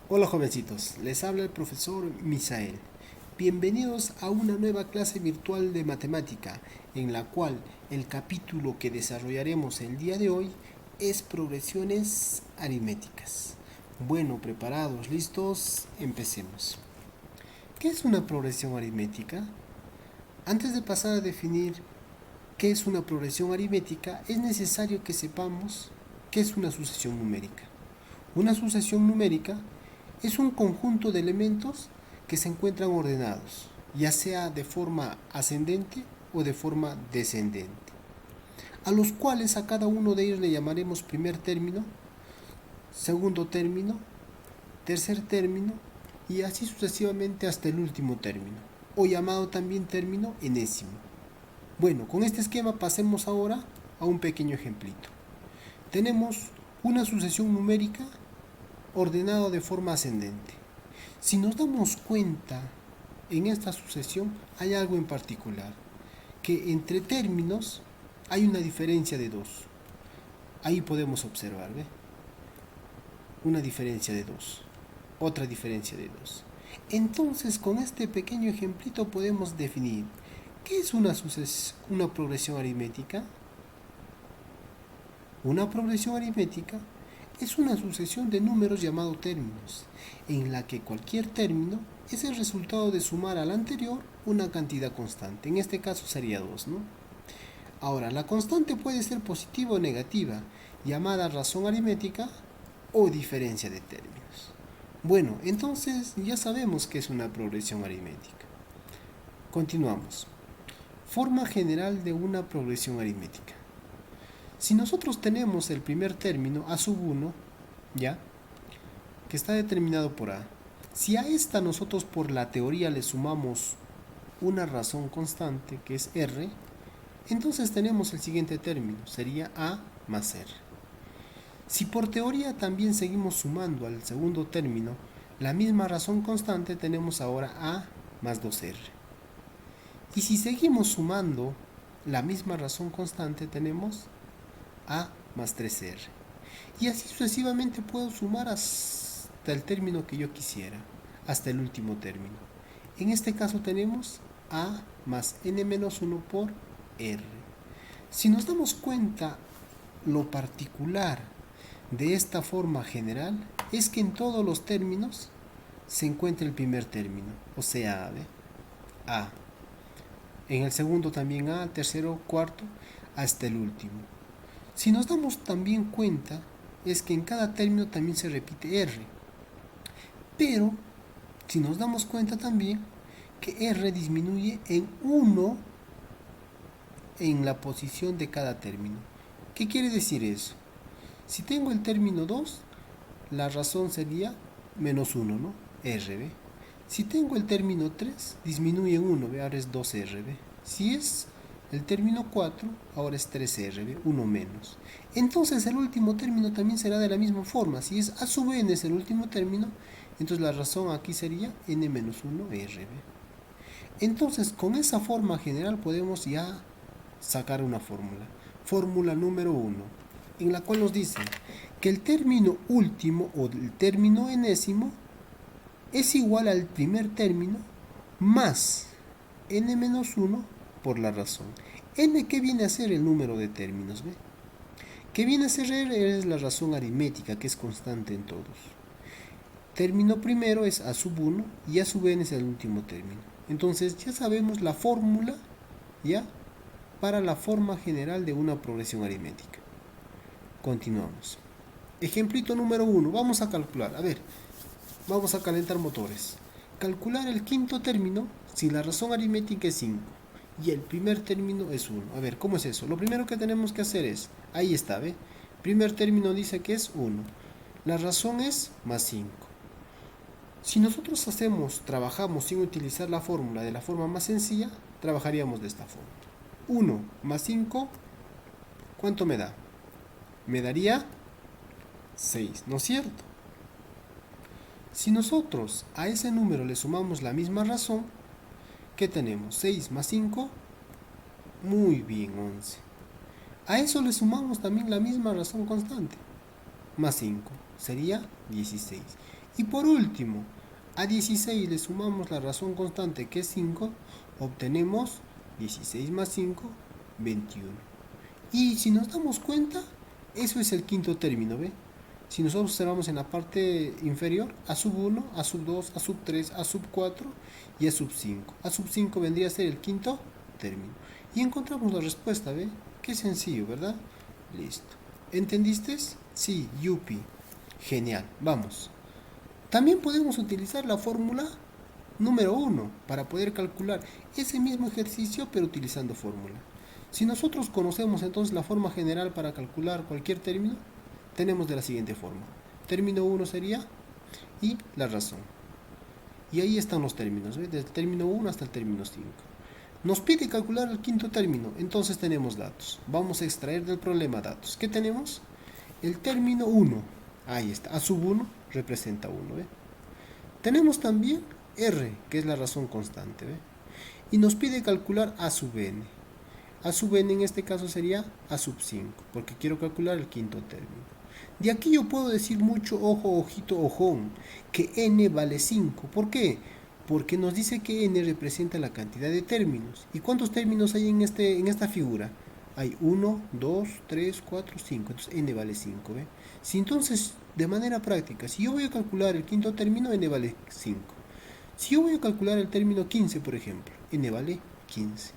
Hola jovencitos, les habla el profesor Misael. Bienvenidos a una nueva clase virtual de matemática, en la cual el capítulo que desarrollaremos el día de hoy es progresiones aritméticas. Bueno, preparados, listos, empecemos. ¿Qué es una progresión aritmética? Antes de pasar a definir qué es una progresión aritmética, es necesario que sepamos qué es una sucesión numérica. Una sucesión numérica es un conjunto de elementos que se encuentran ordenados, ya sea de forma ascendente o de forma descendente, a los cuales a cada uno de ellos le llamaremos primer término, segundo término, tercer término y así sucesivamente hasta el último término, o llamado también término enésimo. Bueno, con este esquema pasemos ahora a un pequeño ejemplito. Tenemos una sucesión numérica ordenada de forma ascendente. Si nos damos cuenta, en esta sucesión hay algo en particular, que entre términos hay una diferencia de 2. Ahí podemos observar, ¿ve? Una diferencia de 2, otra diferencia de 2. Entonces, con este pequeño ejemplito podemos definir ¿qué es una progresión aritmética? Una progresión aritmética es una sucesión de números llamados términos, en la que cualquier término es el resultado de sumar al anterior una cantidad constante. En este caso sería 2, ¿no? Ahora, la constante puede ser positiva o negativa, llamada razón aritmética o diferencia de términos. Bueno, entonces ya sabemos qué es una progresión aritmética. Continuamos. Forma general de una progresión aritmética. Si nosotros tenemos el primer término a sub 1, ¿ya? Que está determinado por A. Si a esta nosotros por la teoría le sumamos una razón constante, que es R, entonces tenemos el siguiente término, sería A más R. Si por teoría también seguimos sumando al segundo término la misma razón constante, tenemos ahora A más 2R. Y si seguimos sumando la misma razón constante, tenemos A más 3R. Y así sucesivamente puedo sumar hasta el término que yo quisiera, hasta el último término. En este caso tenemos A más n-1 por R. Si nos damos cuenta, lo particular de esta forma general es que en todos los términos se encuentra el primer término, o sea, A. En el segundo también A, tercero, cuarto, hasta el último. Si nos damos también cuenta, es que en cada término también se repite R. Pero, si nos damos cuenta también, que R disminuye en 1 en la posición de cada término. ¿Qué quiere decir eso? Si tengo el término 2, la razón sería menos 1, ¿no? R, ¿ve? Si tengo el término 3, disminuye en 1, ¿ve? Ahora es 2R, ¿ve? Si es el término 4, ahora es 3R, ¿ve? 1 menos. Entonces el último término también será de la misma forma. Si es a sub n es el último término, entonces la razón aquí sería n menos 1R, ¿ve? Entonces con esa forma general podemos ya sacar una fórmula. Fórmula número 1, en la cual nos dice que el término último o el término enésimo es igual al primer término más n-1 por la razón. N, ¿qué viene a ser el número de términos? ¿Ve? ¿Qué viene a ser R? Es la razón aritmética, que es constante en todos. Término primero es a sub 1 y a sub n es el último término. Entonces ya sabemos la fórmula, ¿ya? Para la forma general de una progresión aritmética. Continuamos. Ejemplito número 1. Vamos a calcular. A ver, vamos a calentar motores. Calcular el quinto término si la razón aritmética es 5 y el primer término es 1. A ver, ¿cómo es eso? Lo primero que tenemos que hacer es, ahí está, ¿ve? Primer término dice que es 1. La razón es más 5. Si nosotros trabajamos sin utilizar la fórmula de la forma más sencilla, trabajaríamos de esta forma. 1 más 5, ¿cuánto me da? Me daría 6, ¿no es cierto? Si nosotros a ese número le sumamos la misma razón, ¿qué tenemos? 6 más 5, muy bien, 11. A eso le sumamos también la misma razón constante, más 5, sería 16. Y por último, a 16 le sumamos la razón constante que es 5, obtenemos 16 más 5, 21. Y si nos damos cuenta, eso es el quinto término, ¿ve? Si nosotros observamos en la parte inferior, a sub 1, a sub 2, a sub 3, a sub 4 y a sub 5. A sub 5 vendría a ser el quinto término. Y encontramos la respuesta, ¿ve? Qué sencillo, ¿verdad? Listo. ¿Entendiste? Sí, yupi. Genial. Vamos. También podemos utilizar la fórmula número 1 para poder calcular ese mismo ejercicio pero utilizando fórmula. Si nosotros conocemos entonces la forma general para calcular cualquier término, tenemos de la siguiente forma. Término 1 sería y la razón. Y ahí están los términos, ¿ve? Desde el término 1 hasta el término 5. Nos pide calcular el quinto término, entonces tenemos datos. Vamos a extraer del problema datos. ¿Qué tenemos? El término 1, ahí está, a sub 1 representa 1, ¿ve? Tenemos también R, que es la razón constante, ¿ve? Y nos pide calcular A sub n. A sub n en este caso sería A sub 5, porque quiero calcular el quinto término. De aquí yo puedo decir mucho, ojo, ojito, ojón, que n vale 5. ¿Por qué? Porque nos dice que n representa la cantidad de términos. ¿Y cuántos términos hay en esta figura? Hay 1, 2, 3, 4, 5. Entonces n vale 5, ¿ve? Si entonces, de manera práctica, si yo voy a calcular el quinto término, n vale 5. Si yo voy a calcular el término 15, por ejemplo, n vale 15.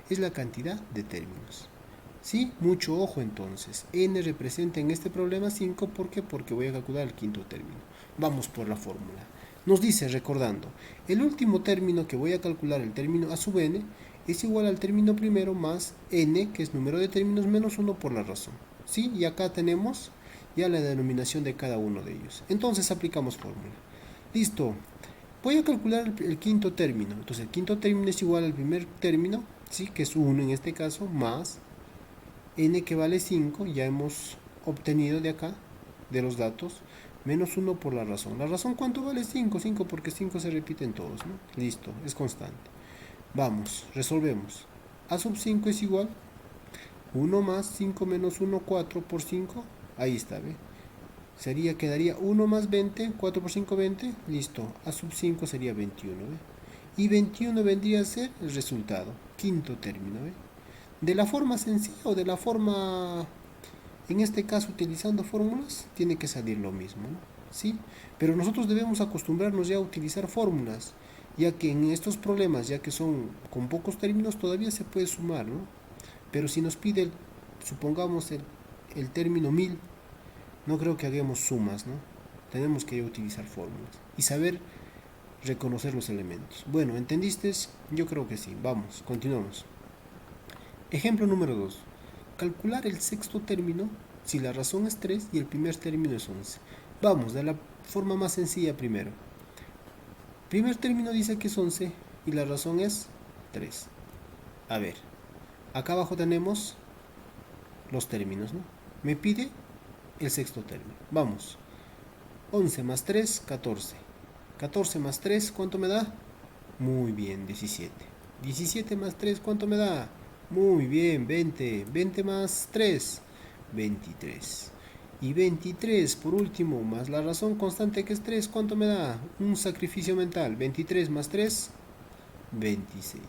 Es la cantidad de términos. ¿Sí? Mucho ojo entonces. N representa en este problema 5. ¿Por qué? Porque voy a calcular el quinto término. Vamos por la fórmula. Nos dice, recordando, el último término que voy a calcular, el término a sub n, es igual al término primero más n, que es número de términos, menos 1 por la razón. ¿Sí? Y acá tenemos ya la denominación de cada uno de ellos. Entonces aplicamos fórmula. Listo. Voy a calcular el quinto término. Entonces el quinto término es igual al primer término, ¿sí? Que es 1 en este caso, más n que vale 5, ya hemos obtenido de acá, de los datos, menos 1 por la razón. ¿La razón cuánto vale? 5, 5 porque 5 se repiten todos, ¿no? Listo, es constante. Vamos, resolvemos. A sub 5 es igual 1 más 5 menos 1, 4 por 5, ahí está, ¿ve? Quedaría 1 más 20, 4 por 5, 20, listo. A sub 5 sería 21, ¿ve? Y 21 vendría a ser el resultado, quinto término, ¿ve? De la forma sencilla o de la forma, en este caso utilizando fórmulas, tiene que salir lo mismo, ¿no? ¿Sí? Pero nosotros debemos acostumbrarnos ya a utilizar fórmulas, ya que en estos problemas, ya que son con pocos términos, todavía se puede sumar, ¿no? Pero si nos pide, supongamos, el término 1000, no creo que hagamos sumas, ¿no? Tenemos que utilizar fórmulas y saber reconocer los elementos. Bueno, ¿entendiste? Yo creo que sí. Vamos, continuamos. Ejemplo número 2. Calcular el sexto término si la razón es 3 y el primer término es 11. Vamos, de la forma más sencilla primero. Primer término dice que es 11 y la razón es 3. A ver, acá abajo tenemos los términos, ¿no? Me pide el sexto término. Vamos. 11 más 3, 14. 14 más 3, ¿cuánto me da? Muy bien, 17. 17 más 3, ¿cuánto me da? Muy bien, 20. 20 más 3, 23. Y 23, por último, más la razón constante que es 3, ¿cuánto me da? Un sacrificio mental. 23 más 3, 26.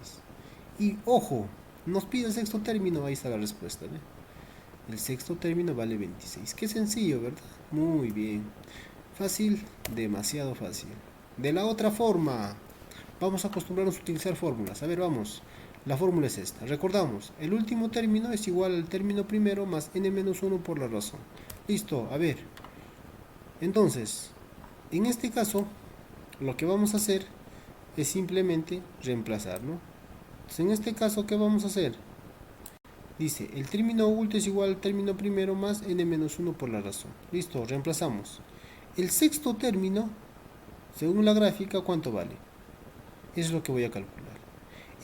Y ojo, nos pide el sexto término, ahí está la respuesta, ¿ve? El sexto término vale 26. Qué sencillo, ¿verdad? Muy bien. Fácil, demasiado fácil. De la otra forma, vamos a acostumbrarnos a utilizar fórmulas. A ver, vamos. La fórmula es esta. Recordamos, el último término es igual al término primero más n menos 1 por la razón. Listo, a ver. Entonces, en este caso, lo que vamos a hacer es simplemente reemplazar, ¿no? Entonces, en este caso, ¿qué vamos a hacer? Dice, el término oculto es igual al término primero más n menos 1 por la razón. Listo, reemplazamos. El sexto término, según la gráfica, ¿cuánto vale? Eso es lo que voy a calcular.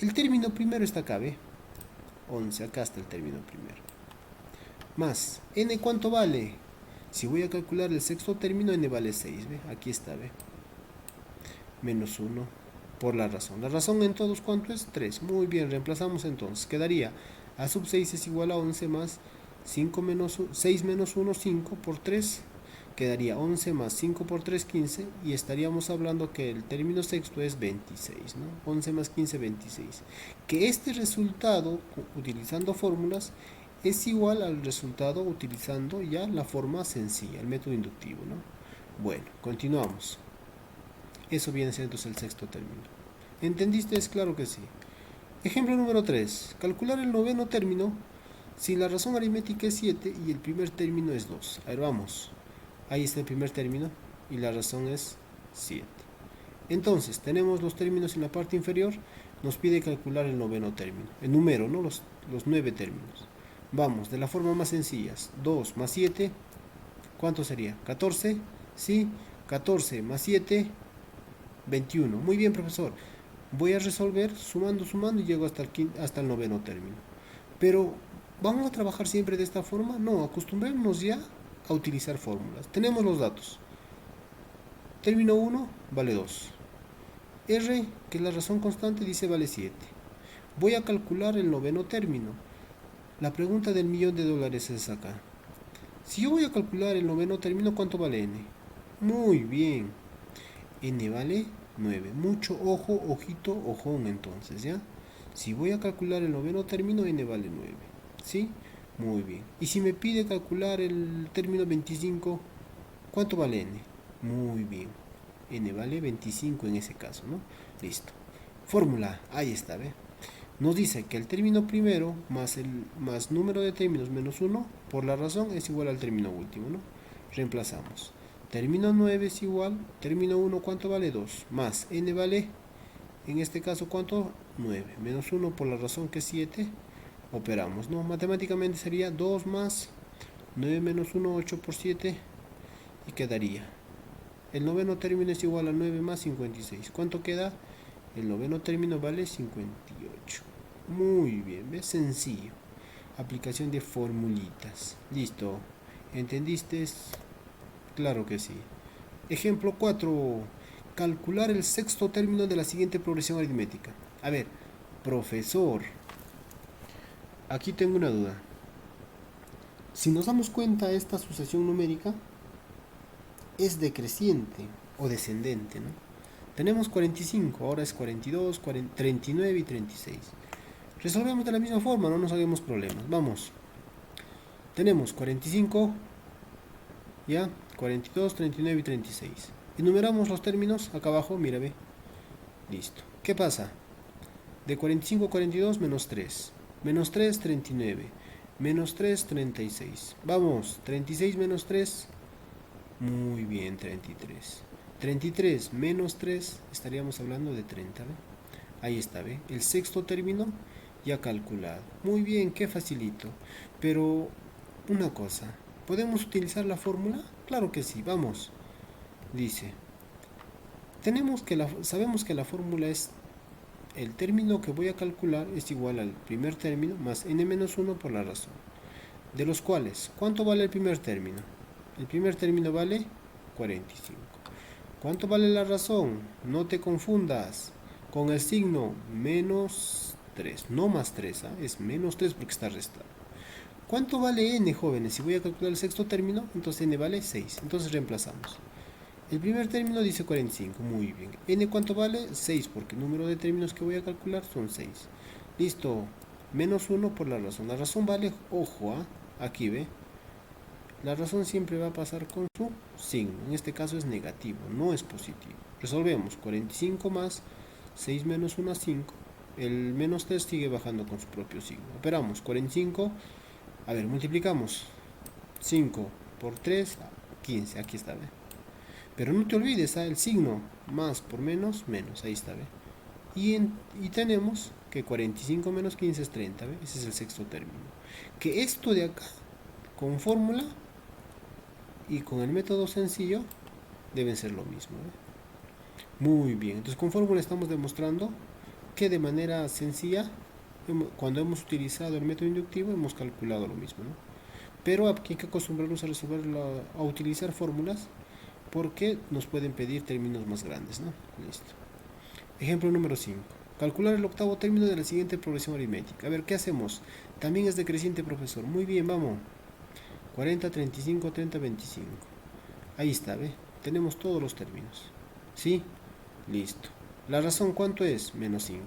El término primero está acá, ¿ve? 11, acá está el término primero. Más, n ¿cuánto vale? Si voy a calcular el sexto término, n vale 6, ¿ve? Aquí está, ¿ve? Menos 1 por la razón. La razón en todos, ¿cuánto es? 3. Muy bien, reemplazamos entonces. Quedaría a sub 6 es igual a 11 más 5 menos 6 menos 1, 5 por 3. quedaría 11 más 5 por 3, 15, y estaríamos hablando que el término sexto es 26, ¿no? 11 más 15, 26. Que este resultado, utilizando fórmulas, es igual al resultado utilizando ya la forma sencilla, el método inductivo, ¿no? Bueno, continuamos. Eso viene siendo entonces el sexto término. ¿Entendiste? Es claro que sí. Ejemplo número 3. Calcular el noveno término si la razón aritmética es 7 y el primer término es 2. A ver, vamos. Ahí está el primer término y la razón es 7. Entonces, tenemos los términos en la parte inferior. Nos pide calcular el noveno término. El número, ¿no? Los 9 términos. Vamos, de la forma más sencilla. 2 más 7, ¿cuánto sería? 14, ¿sí? 14 más 7, 21. Muy bien, profesor. Voy a resolver sumando y llego hasta el noveno término. Pero, ¿vamos a trabajar siempre de esta forma? No, acostumbrémonos ya a utilizar fórmulas. Tenemos los datos. Término 1 vale 2. R, que es la razón constante, dice vale 7. Voy a calcular el noveno término. La pregunta del $1.000.000 es acá. Si yo voy a calcular el noveno término, ¿cuánto vale n? Muy bien. N vale 9. Mucho ojo, ojito, ojón entonces, ¿ya? Si voy a calcular el noveno término, n vale 9. ¿Sí? Muy bien. Y si me pide calcular el término 25, ¿cuánto vale n? Muy bien. N vale 25 en ese caso, ¿no? Listo. Fórmula, ahí está, ¿ve? Nos dice que el término primero más número de términos menos 1 por la razón es igual al término último, ¿no? Reemplazamos. Término 9 es igual, término 1, ¿cuánto vale? 2. Más n vale, en este caso, ¿cuánto? 9. Menos 1 por la razón que es 7. Operamos, ¿no? Matemáticamente sería 2 más 9 menos 1, 8 por 7. Y quedaría. El noveno término es igual a 9 más 56. ¿Cuánto queda? El noveno término vale 58. Muy bien, ¿ves? Sencillo. Aplicación de formulitas. Listo. ¿Entendiste? Claro que sí. Ejemplo 4. Calcular el sexto término de la siguiente progresión aritmética. A ver, profesor, aquí tengo una duda. Si nos damos cuenta, esta sucesión numérica es decreciente o descendente, ¿no? Tenemos 45, ahora es 42, 39 y 36. Resolvemos de la misma forma, no nos hagamos problemas. Vamos. Tenemos 45, ya, 42, 39 y 36. Enumeramos los términos acá abajo, mira, ve. Listo. ¿Qué pasa? De 45 a 42, menos 3. Menos 3, 39. Menos 3, 36. Vamos, 36 menos 3. Muy bien, 33. 33 menos 3, estaríamos hablando de 30, ¿ve? Ahí está, ¿ve? El sexto término ya calculado. Muy bien, qué facilito. Pero, una cosa, ¿podemos utilizar la fórmula? Claro que sí, vamos. Dice, sabemos que la fórmula es el término que voy a calcular es igual al primer término más n menos 1 por la razón. De los cuales, ¿cuánto vale el primer término? El primer término vale 45. ¿Cuánto vale la razón? No te confundas con el signo menos 3, no más 3, ¿eh? Es menos 3 porque está restado. ¿Cuánto vale n, jóvenes? Si voy a calcular el sexto término, entonces n vale 6. Entonces reemplazamos. El primer término dice 45, muy bien. N, ¿cuánto vale? 6, porque el número de términos que voy a calcular son 6. Listo, menos 1 por la razón. La razón vale, ojo, aquí ve. La razón siempre va a pasar con su signo. En este caso es negativo, no es positivo. Resolvemos. 45 más 6 menos 1, 5. El menos 3 sigue bajando con su propio signo. Operamos. 45. A ver, multiplicamos. 5 por 3, 15. Aquí está, ¿ve? Pero no te olvides, el signo más por menos, menos. Ahí está, ¿ve? Y tenemos que 45 menos 15 es 30, ¿ve? Ese es el sexto término. Que esto de acá, con fórmula y con el método sencillo, deben ser lo mismo, ¿ve? Muy bien, entonces con fórmula estamos demostrando que de manera sencilla, cuando hemos utilizado el método inductivo, hemos calculado lo mismo, ¿no? Pero aquí hay que acostumbrarnos a utilizar fórmulas, porque nos pueden pedir términos más grandes, ¿no? Listo. Ejemplo número 5. Calcular el octavo término de la siguiente progresión aritmética. A ver, ¿qué hacemos? También es decreciente, profesor. Muy bien, vamos. 40, 35, 30, 25. Ahí está, ¿ve? Tenemos todos los términos. ¿Sí? Listo. La razón, ¿cuánto es? Menos 5.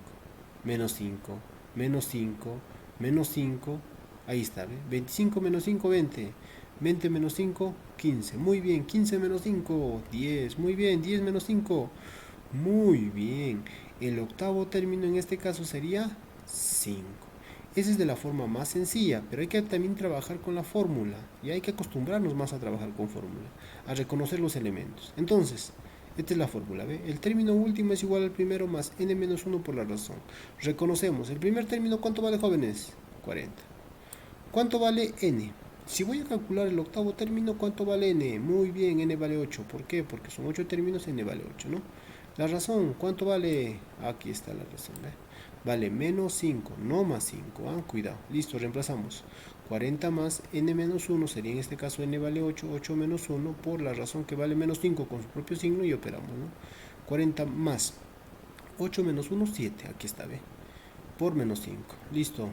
Menos 5. Menos 5. Menos 5. Ahí está, ¿ve? 25 menos 5, 20. 20 menos 5, 15. Muy bien. 15 menos 5, 10. Muy bien. 10 menos 5. Muy bien. El octavo término en este caso sería 5. Esa es de la forma más sencilla, pero hay que también trabajar con la fórmula. Y hay que acostumbrarnos más a trabajar con fórmula, a reconocer los elementos. Entonces, esta es la fórmula, ¿ve? El término último es igual al primero más n-1 por la razón. Reconocemos, el primer término, ¿cuánto vale, jóvenes? 40. ¿Cuánto vale n? Si voy a calcular el octavo término, ¿cuánto vale n? Muy bien, n vale 8. ¿Por qué? Porque son 8 términos, n vale 8, ¿no? La razón, ¿cuánto vale? Aquí está la razón, ¿ve? Vale menos 5, no más 5. Ah, cuidado. Listo, reemplazamos. 40 más n menos 1 sería en este caso n vale 8, 8 menos 1 por la razón que vale menos 5 con su propio signo y operamos, ¿no? 40 más 8 menos 1, 7. Aquí está, ¿ve? Por menos 5. Listo.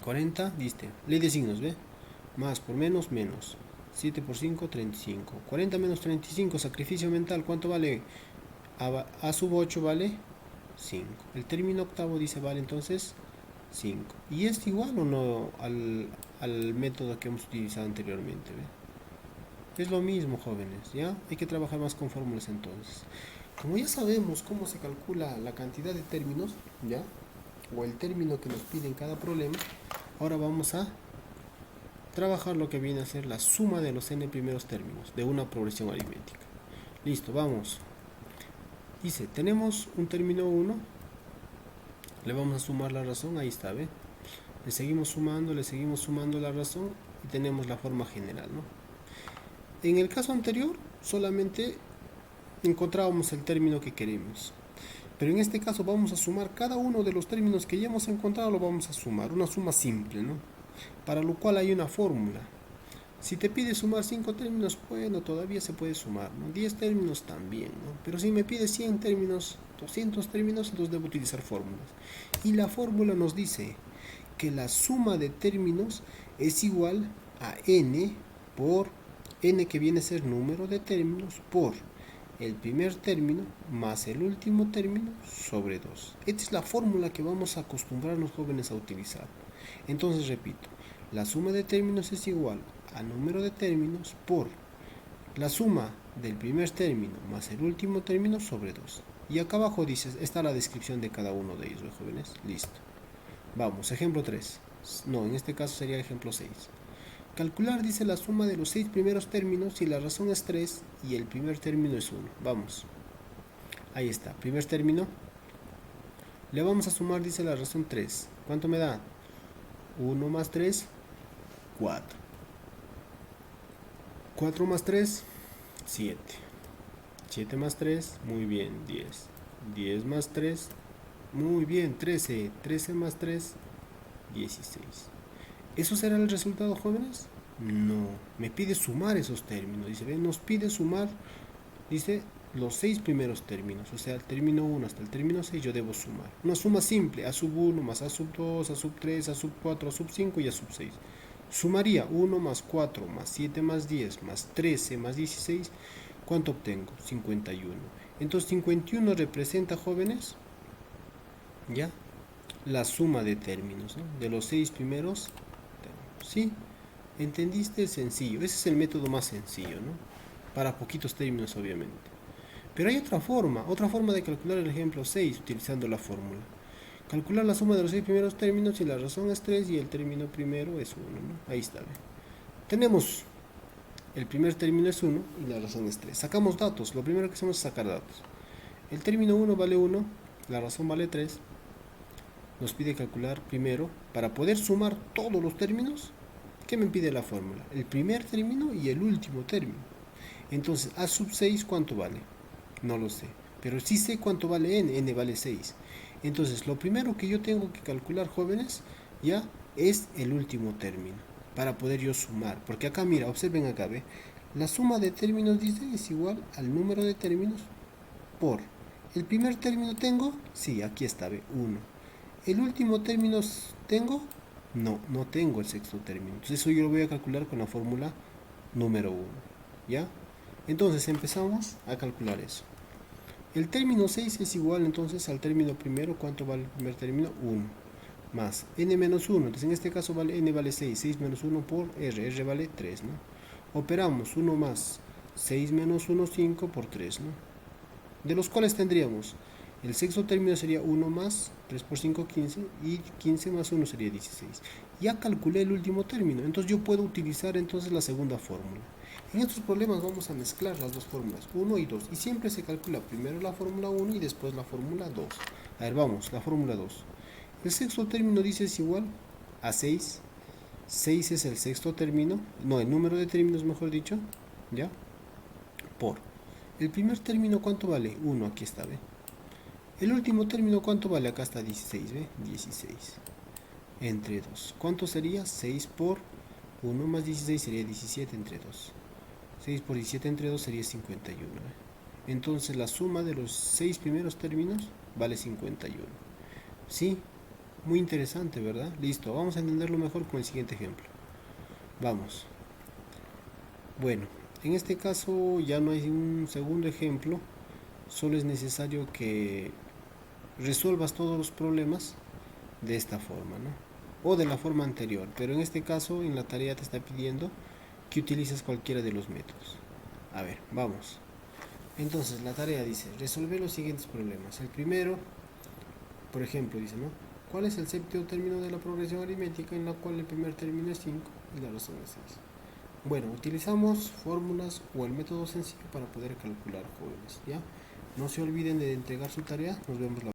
40, diste. Ley de signos, ¿ve? Más por menos, menos. 7 por 5, 35. 40 menos 35, sacrificio mental, ¿cuánto vale? A sub 8 vale 5. El término octavo dice vale entonces 5. ¿Y es igual o no al método que hemos utilizado anteriormente? ¿Ve? Es lo mismo, jóvenes, ¿ya? Hay que trabajar más con fórmulas entonces. Como ya sabemos cómo se calcula la cantidad de términos, ¿ya? O el término que nos pide en cada problema, ahora vamos a trabajar lo que viene a ser la suma de los n primeros términos de una progresión aritmética. Listo, vamos. Dice, tenemos un término 1, le vamos a sumar la razón, ahí está, ¿ve? Le seguimos sumando la razón y tenemos la forma general, ¿no? En el caso anterior, solamente encontrábamos el término que queremos. Pero en este caso vamos a sumar cada uno de los términos que ya hemos encontrado, lo vamos a sumar, una suma simple, ¿no? Para lo cual hay una fórmula. Si te pide sumar 5 términos, bueno, todavía se puede sumar, ¿no? 10 términos también, ¿no? Pero si me pide 100 términos, 200 términos, entonces debo utilizar fórmulas. Y la fórmula nos dice que la suma de términos es igual a n por n, que viene a ser número de términos, por el primer término más el último término sobre 2. Esta es la fórmula que vamos a acostumbrarnos, jóvenes, a utilizar. Entonces repito, la suma de términos es igual a número de términos por la suma del primer término más el último término sobre 2. Y acá abajo dice, está la descripción de cada uno de ellos, jóvenes. Listo. Vamos, ejemplo 3. No, en este caso sería ejemplo 6. Calcular, dice, la suma de los 6 primeros términos si la razón es 3 y el primer término es 1. Vamos. Ahí está. Primer término. Le vamos a sumar, dice, la razón 3. ¿Cuánto me da? 1 más 3, 4. 4 más 3, 7. 7 más 3, muy bien, 10. 10 más 3, muy bien, 13. 13 más 3, 16. ¿Eso será el resultado, jóvenes? No, me pide sumar esos términos. Dice, ven, nos pide sumar, dice, los 6 primeros términos. O sea, el término 1 hasta el término 6 yo debo sumar. Una suma simple, a sub 1 más a sub 2, a sub 3, a sub 4, a sub 5 y a sub 6. Sumaría 1 más 4 más 7 más 10 más 13 más 16. ¿Cuánto obtengo? 51. Entonces 51 representa, jóvenes, ¿ya? La suma de términos, ¿no? De los 6 primeros términos. ¿Sí? ¿Entendiste? Sencillo. Ese es el método más sencillo, ¿no? Para poquitos términos, obviamente. Pero hay otra forma de calcular el ejemplo 6 utilizando la fórmula. Calcular la suma de los 6 primeros términos si la razón es 3 y el término primero es 1, ¿no? Ahí está. ¿Ve? Tenemos el primer término es 1 y la razón es 3. Sacamos datos. Lo primero que hacemos es sacar datos. El término 1 vale 1, la razón vale 3. Nos pide calcular primero, para poder sumar todos los términos, ¿qué me pide la fórmula? El primer término y el último término. Entonces, a sub 6, ¿cuánto vale? No lo sé. Pero sí sé cuánto vale n. N vale 6. Entonces, lo primero que yo tengo que calcular, jóvenes, ya es el último término, para poder yo sumar. Porque acá, mira, observen acá, ¿ve? La suma de términos, dice, es igual al número de términos por el primer término tengo, sí, aquí está, ¿ve? 1. El último término tengo, no tengo el sexto término. Entonces eso yo lo voy a calcular con la fórmula número 1, ¿ya? Entonces empezamos a calcular eso. El término 6 es igual entonces al término primero. ¿Cuánto vale el primer término? 1. Más n menos 1. Entonces en este caso n vale 6. 6 menos 1 por r vale 3, ¿no? Operamos 1 más 6 menos 1, 5 por 3, ¿no? De los cuales tendríamos el sexto término sería 1 más 3 por 5, 15, y 15 más 1 sería 16. Ya calculé el último término, entonces yo puedo utilizar entonces la segunda fórmula. En estos problemas vamos a mezclar las dos fórmulas, 1 y 2, y siempre se calcula primero la fórmula 1 y después la fórmula 2. A ver, vamos, la fórmula 2. El sexto término dice es igual a 6. 6 es el sexto término, no, el número de términos mejor dicho, ¿ya? Por el primer término, ¿cuánto vale? 1, aquí está, ¿ve? El último término, ¿cuánto vale? Acá está 16, ¿ve? 16. Entre 2. ¿Cuánto sería? 6 por 1 más 16 sería 17 entre 2. 6 por 17 entre 2 sería 51, ¿ve? Entonces la suma de los 6 primeros términos vale 51. ¿Sí? Muy interesante, ¿verdad? Listo, vamos a entenderlo mejor con el siguiente ejemplo. Vamos. Bueno, en este caso ya no hay un segundo ejemplo. Solo es necesario que resuelvas todos los problemas de esta forma, ¿no? O de la forma anterior, pero en este caso en la tarea te está pidiendo que utilices cualquiera de los métodos. A ver, vamos. Entonces la tarea dice, resolver los siguientes problemas. El primero, por ejemplo, dice, ¿no? ¿Cuál es el séptimo término de la progresión aritmética en la cual el primer término es 5 y la razón es 6? Bueno, utilizamos fórmulas o el método sencillo para poder calcular, jóvenes, ¿ya? No se olviden de entregar su tarea. Nos vemos la